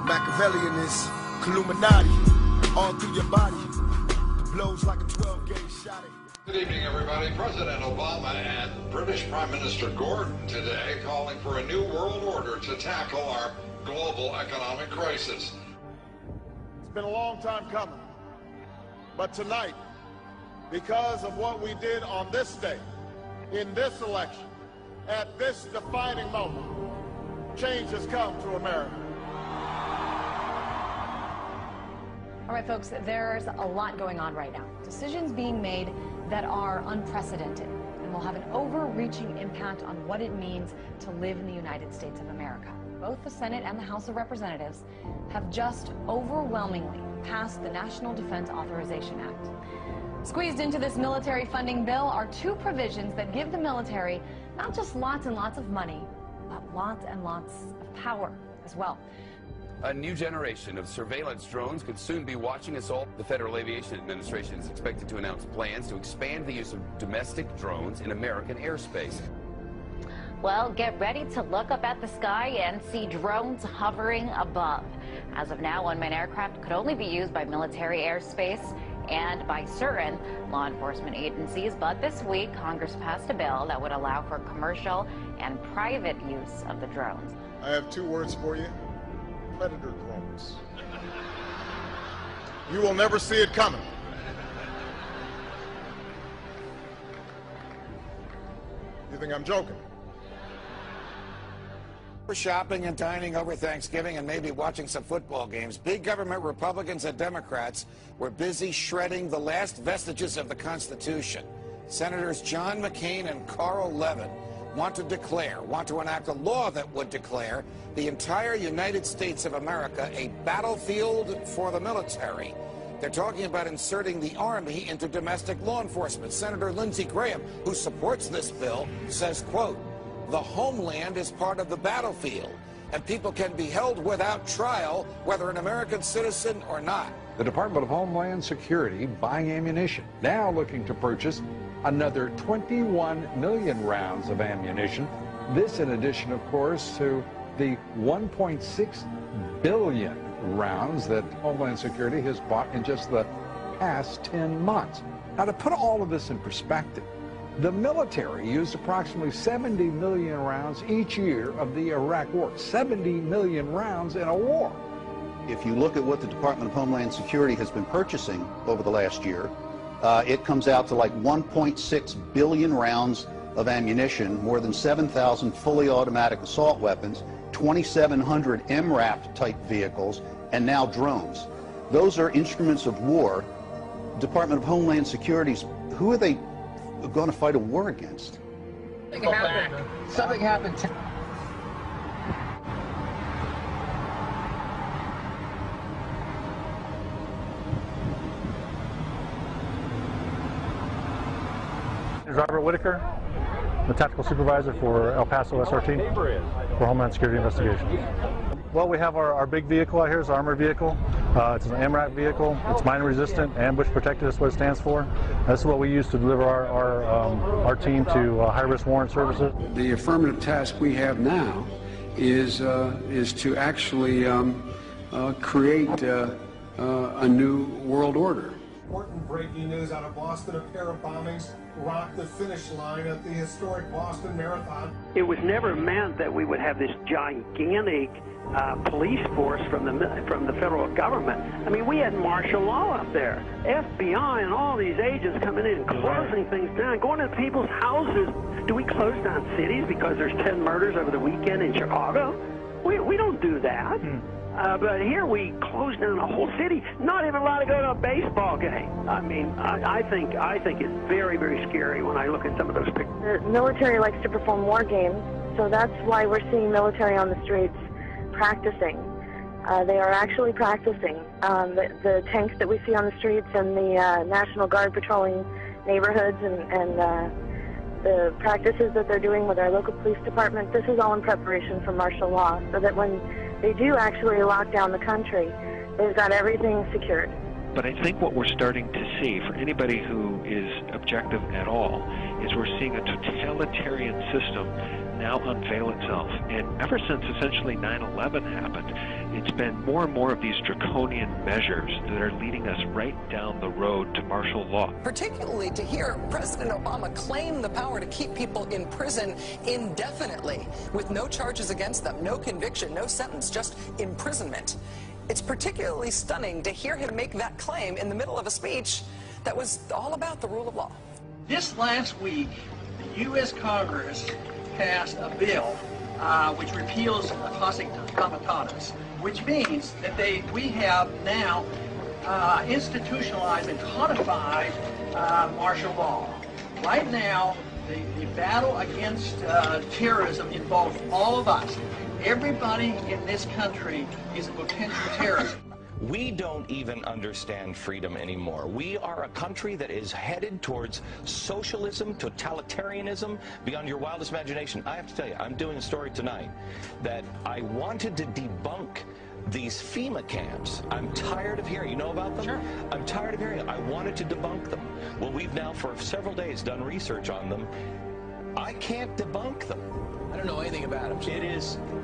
Machiavellian is Illuminati, all through your body, blows like a 12-gauge shot. Good evening, everybody. President Obama and British Prime Minister Gordon today calling for a new world order to tackle our global economic crisis. It's been a long time coming, but tonight, because of what we did on this day, in this election, at this defining moment, change has come to America. All right, folks, there's a lot going on right now. Decisions being made that are unprecedented and will have an overreaching impact on what it means to live in the United States of America. Both the Senate and the House of Representatives have just overwhelmingly passed the National Defense Authorization Act. Squeezed into this military funding bill are two provisions that give the military not just lots and lots of money, but lots and lots of power as well. A new generation of surveillance drones could soon be watching us all. The Federal Aviation Administration is expected to announce plans to expand the use of domestic drones in American airspace. Well, get ready to look up at the sky and see drones hovering above. As of now, unmanned aircraft could only be used by military airspace and by certain law enforcement agencies. But this week, Congress passed a bill that would allow for commercial and private use of the drones. I have two words for you: predator drones. You will never see it coming. You think I'm joking? For shopping and dining over Thanksgiving and maybe watching some football games, big government Republicans and Democrats were busy shredding the last vestiges of the Constitution. Senators John McCain and Carl Levin want to enact a law that would declare the entire United States of America a battlefield for the military. They're talking about inserting the Army into domestic law enforcement. Senator Lindsey Graham, who supports this bill, says, quote, "The homeland is part of the battlefield, and people can be held without trial, whether an American citizen or not." The Department of Homeland Security buying ammunition, now looking to purchase another 21 million rounds of ammunition. This in addition, of course, to the 1.6 billion rounds that Homeland Security has bought in just the past 10 months. Now, to put all of this in perspective, the military used approximately 70 million rounds each year of the Iraq War. 70 million rounds in a war. If you look at what the Department of Homeland Security has been purchasing over the last year, it comes out to like 1.6 billion rounds of ammunition, more than 7,000 fully automatic assault weapons, 2,700 MRAP type vehicles, and now drones. Those are instruments of war. Department of Homeland Security's, who are they going to fight a war against? Something happened. Robert Whitaker, the tactical supervisor for El Paso SRT for Homeland Security Investigations. Well, we have our big vehicle out here. It's an armored vehicle. It's an AMRAP vehicle. It's mine resistant, ambush protected. That's what it stands for. That's what we use to deliver our team to high-risk warrant services. The affirmative task we have now is to actually create a new world order. Important breaking news out of Boston: a pair of bombings rocked the finish line at the historic Boston Marathon. It was never meant that we would have this gigantic police force from the federal government. I mean, we had martial law up there, FBI and all these agents coming in, closing things down, going to people's houses. Do we close down cities because there's 10 murders over the weekend in Chicago? We don't do that. But here we close down a whole city, not even allowed to go to a baseball game. I mean, I think it's very, very scary when I look at some of those pictures. The military likes to perform war games, so that's why we're seeing military on the streets practicing. They are actually practicing. The tanks that we see on the streets and the National Guard patrolling neighborhoods and the practices that they're doing with our local police department, this is all in preparation for martial law, so that when they do actually lock down the country, they've got everything secured. But I think what we're starting to see, for anybody who is objective at all, is we're seeing a totalitarian system now unveil itself. And ever since essentially 9/11 happened, it's been more and more of these draconian measures that are leading us right down the road to martial law. Particularly to hear President Obama claim the power to keep people in prison indefinitely with no charges against them, no conviction, no sentence, just imprisonment. It's particularly stunning to hear him make that claim in the middle of a speech that was all about the rule of law. This last week, the U.S. Congress passed a bill which repeals classic comitatus, which means that we have now institutionalized and codified martial law. Right now, the battle against terrorism involves all of us. Everybody in this country is a potential terrorist. We don't even understand freedom anymore. We are a country that is headed towards socialism, totalitarianism, beyond your wildest imagination. I have to tell you, I'm doing a story tonight that I wanted to debunk these FEMA camps. I'm tired of hearing. You know about them? Sure. I'm tired of hearing it. I wanted to debunk them. Well, we've now for several days done research on them. I can't debunk them. I don't know anything about them.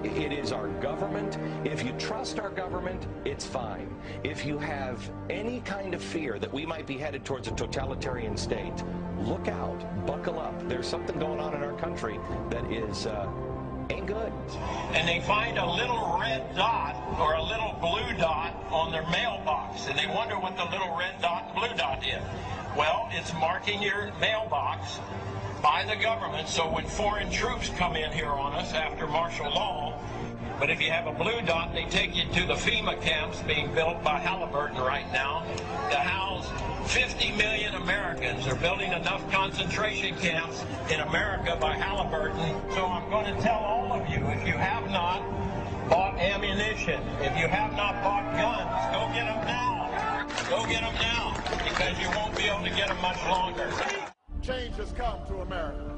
It is our government. If you trust our government, it's fine. If you have any kind of fear that we might be headed towards a totalitarian state, look out, buckle up. There's something going on in our country that is ain't good. And they find a little red dot or a little blue dot on their mailbox, and they wonder what the little red dot and blue dot is. Well, it's marking your mailbox by the government, so when foreign troops come in here on us after martial law, but if you have a blue dot, they take you to the FEMA camps being built by Halliburton right now to house 50 million Americans. They're building enough concentration camps in America by Halliburton. So I'm going to tell all of you, if you have not bought ammunition, if you have not bought guns, go get them now. Go get them now, because you won't be able to get them much longer. Change has come to America.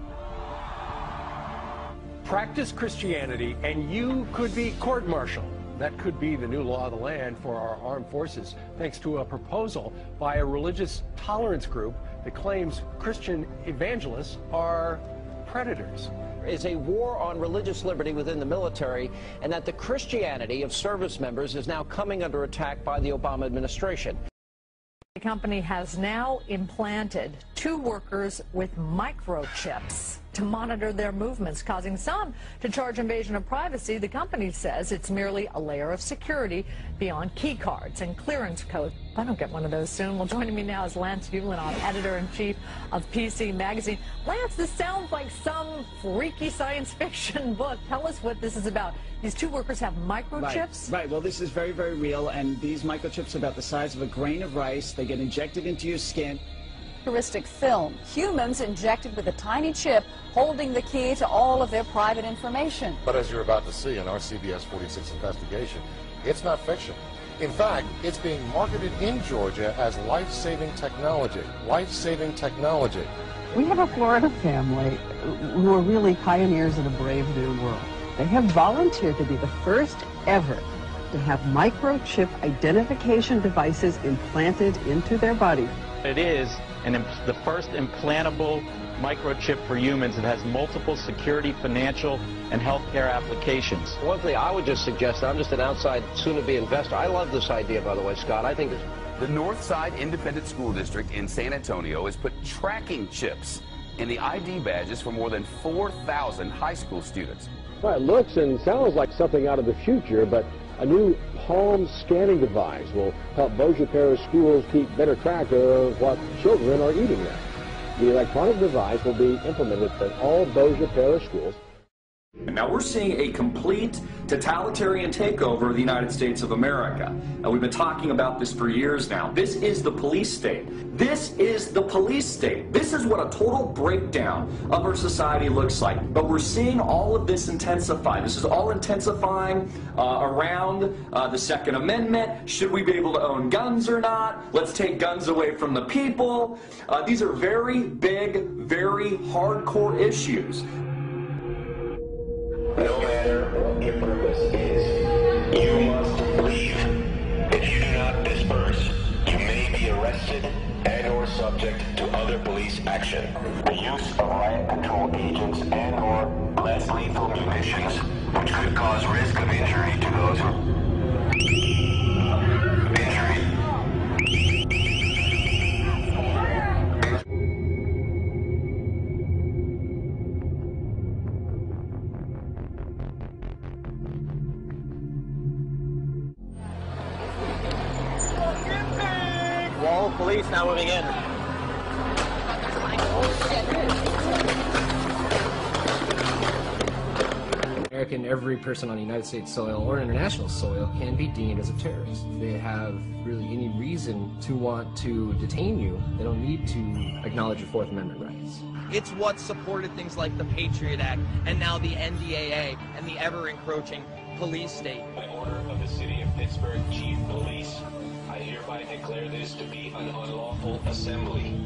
Practice Christianity and you could be court-martialed. That could be the new law of the land for our armed forces, thanks to a proposal by a religious tolerance group that claims Christian evangelists are predators. Is a war on religious liberty within the military, and that the Christianity of service members is now coming under attack by the Obama administration. The company has now implanted 2 workers with microchips to monitor their movements, causing some to charge invasion of privacy. The company says it's merely a layer of security beyond key cards and clearance codes. If I don't get one of those soon. Well, joining me now is Lance Ulanoff, editor-in-chief of PC Magazine. Lance, this sounds like some freaky science fiction book. Tell us what this is about. These 2 workers have microchips? Right. Well, this is very, very real, and these microchips are about the size of a grain of rice. They get injected into your skin. Futuristic film. Humans injected with a tiny chip holding the key to all of their private information. But as you're about to see in our CBS 46 investigation, it's not fiction. In fact, it's being marketed in Georgia as life-saving technology. Life-saving technology. We have a Florida family who are really pioneers in a brave new world. They have volunteered to be the first ever to have microchip identification devices implanted into their body. It is the first implantable microchip for humans that has multiple security, financial, and healthcare applications. One thing I would just suggest, I'm just an outside soon-to-be investor. I love this idea, by the way, Scott. I think the Northside Independent School District in San Antonio has put tracking chips in the ID badges for more than 4,000 high school students. Well, it looks and sounds like something out of the future, but a new palm scanning device will help Bossier Parish schools keep better track of what children are eating now. The electronic device will be implemented in all Bossier Parish schools. Now we're seeing a complete totalitarian takeover of the United States of America. We've been talking about this for years now. This is the police state. This is the police state. This is what a total breakdown of our society looks like. But we're seeing all of this intensify. This is all intensifying around the Second Amendment. Should we be able to own guns or not? Let's take guns away from the people. These are very big, very hardcore issues. No matter what your purpose is, you must leave. If you do not disperse, you may subject to other police action. The use of riot control agents and/or less lethal munitions, which could cause risk of injury to those who Wall police now moving in. American, every person on United States soil or international soil can be deemed as a terrorist. If they have really any reason to want to detain you, they don't need to acknowledge your Fourth Amendment rights. It's what supported things like the Patriot Act and now the NDAA and the ever-encroaching police state. By order of the City of Pittsburgh Chief Police, I hereby declare this to be an unlawful assembly.